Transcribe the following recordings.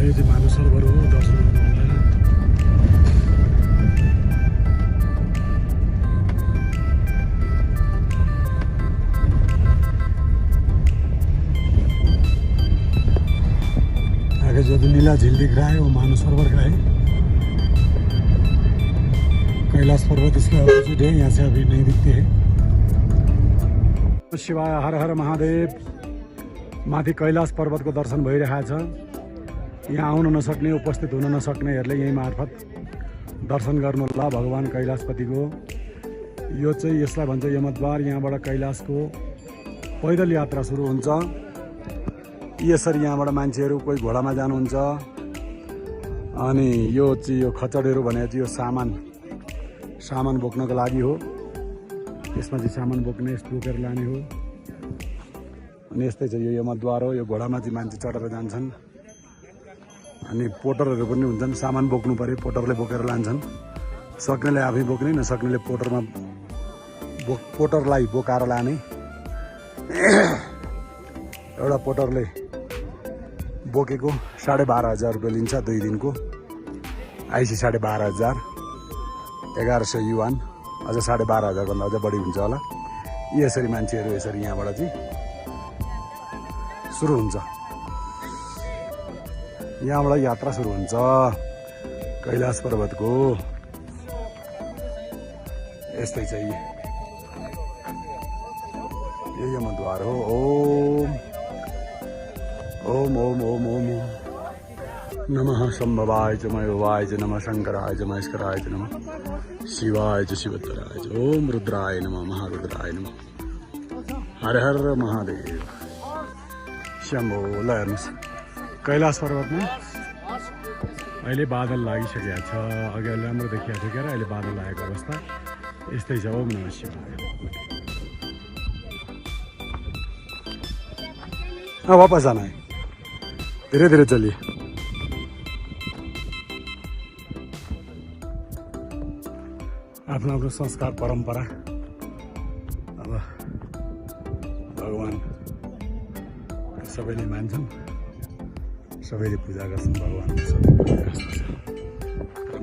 यो चाहिँ मानस सरोवर हो दर्शन गर्नुभन्दा। आगे जो नीला झील दिख रहा है वो मानस सरोवर का है। कैलाश पर्वत इसके अपोजिट है, यहाँ से अभी नहीं दिखते हैं। शिवाय हर हर महादेव। माथि कैलाश पर्वतको दर्शन भइरहेको छ। यहाँ आउन नसक्ने, उपस्थित हुन नसक्नेहरूले यही मार्फत दर्शन गर्नुहोला भगवान कैलाशपतिको। यो चाहिँ यसलाई भन्छ यमद्वार। यहाँबाट कैलाशको पैदल यात्रा सुरु हुन्छ। यसरी यहाँबाट मान्छेहरू कोही घोडामा जानुहुन्छ। अनि यो चाहिँ यो खचडहरू भनेको चाहिँ यो सामान बोक्नको लागि हो। यसमा चाहिँ सामान बोक्ने, यस्तो बोकेर लाने हो। अनि यस्तै छ यो यमद्वार हो। यो घोडामा चाहिँ मान्छे चढेर जान्छन्। अनि पोटरहरू पनि हुन्छन्, सामान बोक्नु पऱ्यो, पोटरले बोकेर लान्छन्। सक्नेले आफै बोक्ने, नसक्नेले पोटरलाई बोकाएर लाने। एउटा पोटरले बोकेको 12,500 रुपियाँ लिन्छ 2 दिनको। आइसी 12,500, 1100 युवान, अझ 12,500 भन्दा अझ बढी हुन्छ होला। यसरी मान्छेहरू यसरी यहाँबाट चाहिँ सुरु हुन्छ। यहाँबाट यात्रा सुरु हुन्छ कैलाश पर्वतको। यस्तै चाहिँ यो यमद्वार हो। ओम ओम ओम ओम नमः शम्भवाय च मयोवाय च नमः शंकराय च महेश्वराय च नमः शिवाय च शिवतराय च ओम रुद्राय नमः महारुद्राय नमः हर हर महादेव शम्भो। ल हेर्नुहोस् कैलाश पर्वतमा अहिले बादल लागिसकेको छ। अघि राम्रो देखिएको थियो क्या, अहिले बादल लागेको अवस्था यस्तै छ। ओम नमः शिवाय। वापस जाना है, धीरे धीरे चलिए। आफ्नो आफ्नो संस्कार परम्परा अब भगवान सबैले मान्छन्, सबैले पूजा गर्छन् भगवानको। सबैको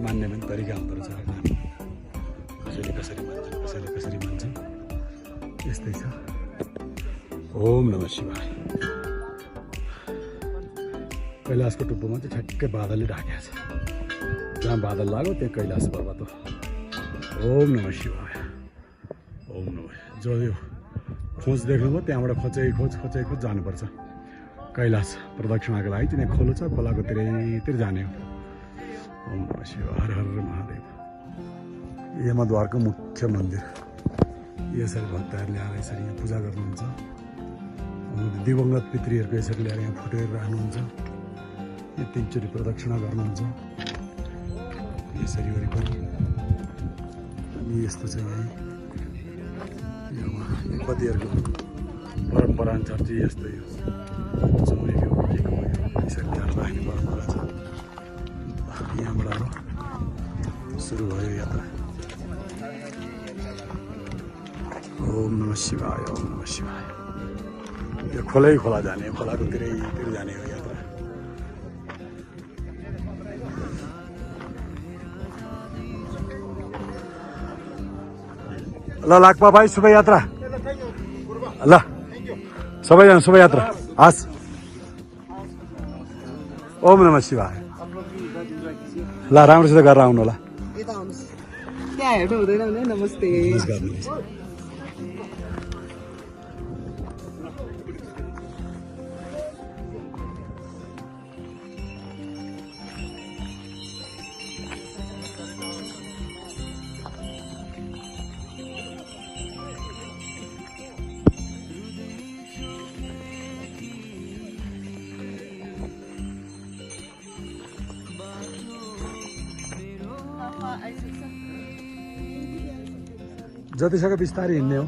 मान्ने पनि तरिका हुँदो रहेछ। कसैले कसरी मान्छन्, कसैले कसरी मान्छन्, यस्तै छ। ओम नमः शिवाय। कैलाशको टुप्पोमा चाहिँ ठ्याक्कै बादलले ढाकेको छ। जहाँ बादल लाग्यो त्यहाँ कैलाश पर्वत हो। ओम नमः शिवाय। ओम नमः। जो यो खोज देख्नुभयो त्यहाँबाट खोज जानुपर्छ कैलाश प्रदक्षिणाको लागि। चाहिँ खोलो छ, खोलाको तिरैतिर जाने हो। ओम नमः शिवाय। हर हर महादेव। यमद्वारको मुख्य मन्दिर। यसरी भक्तहरूले आएर यसरी यहाँ पूजा गर्नुहुन्छ। दिवंगत पितृहरूको यसरी ल्याएर यहाँ फोटोहरू राख्नुहुन्छ। यो 3 चोटि प्रदक्षिणा गर्नुहुन्छ यसरी वरिपरि। अनि यस्तो चाहिँ यही कतिहरूको परम्परा अनुसार चाहिँ यस्तो यो चौरीको उकेको यसरी ल्याएर राख्ने परम्परा छ। यहाँबाट अब सुरु भयो यात्रा। ओम नमः शिवाय। ओम नमः शिवाय। यो खोला जाने, खोलाको तिरैतिर जाने हो यात्रा। ल लाक्पा भाइ शुभ यात्रा। ल सबैजना शुभ यात्रा हस्। ओम नमः शिवाय। ल राम्रोसित गरेर आउनु होला। नमस्ते। जतिसक्दो बिस्तारै हिँड्ने हो,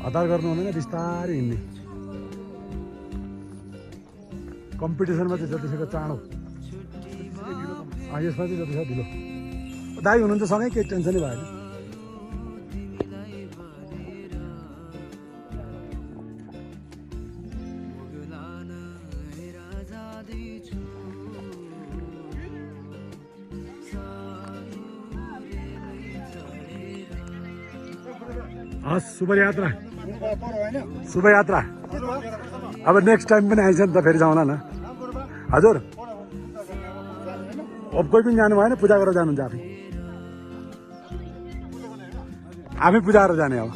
हतार गर्नु हुँदैन, बिस्तारै हिँड्ने। कम्पिटिसनमा चाहिँ जतिसक्दो चाँडो। यसमा चाहिँ जतिसक्दो ढिलो। दाइ हुनुहुन्छ सँगै, केही टेन्सनै भएन। हस् शुभयात्रा शुभयात्रा अब नेक्स्ट टाइम पनि आइन्छ नि त फेरि जाउँला न हजुर अब कोही पनि जानु भएन पूजा गरेर जानुहुन्छ आफै पूजा गरेर जाने अब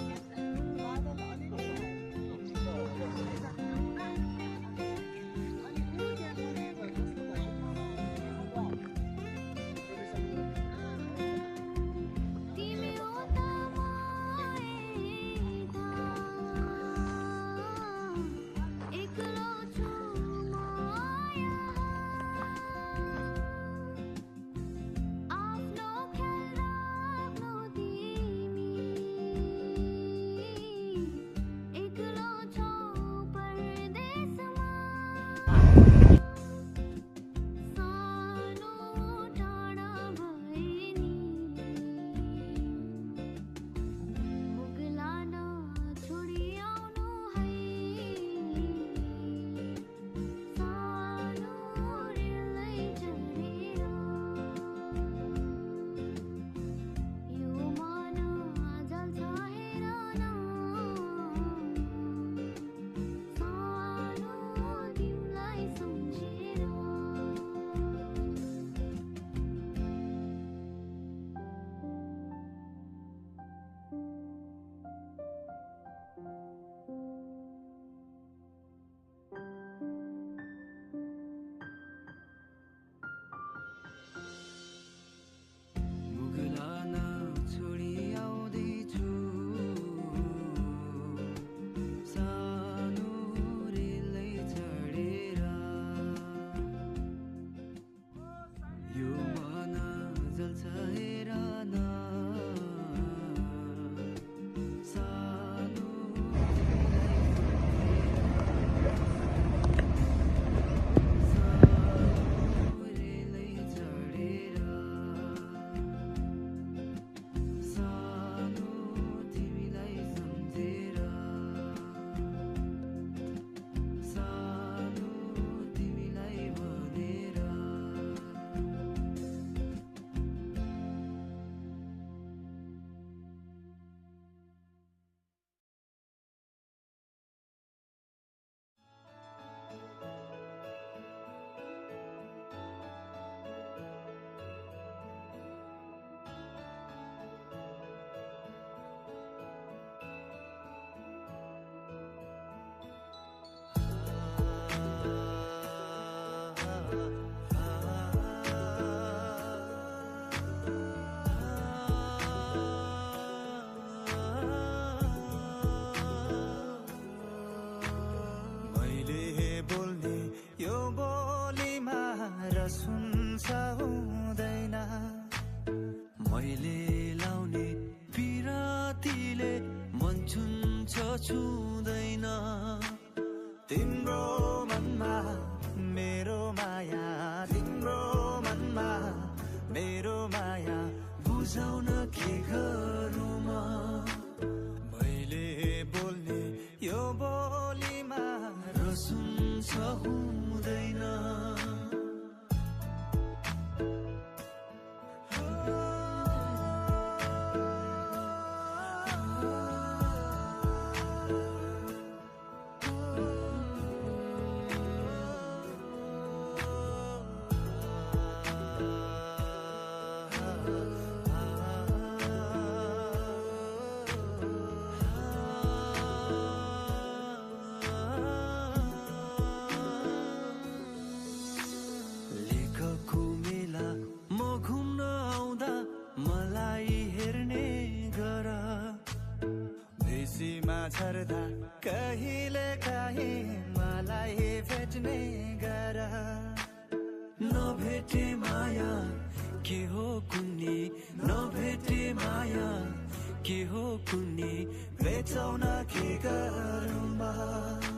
छुँदैन तिम्रो मनमा मेरो माया तिम्रो मनमा मेरो माया बुझाउन के गरौँ म मैले बोल्ने यो बोलीमा रसुन्छ हुँदैन झर्दा कहिले काहीँ मलाई भेट्ने गर नभेटे माया के हो कुन्नी नभेटे माया के हो कुन्नी बेचाउन के गरौँ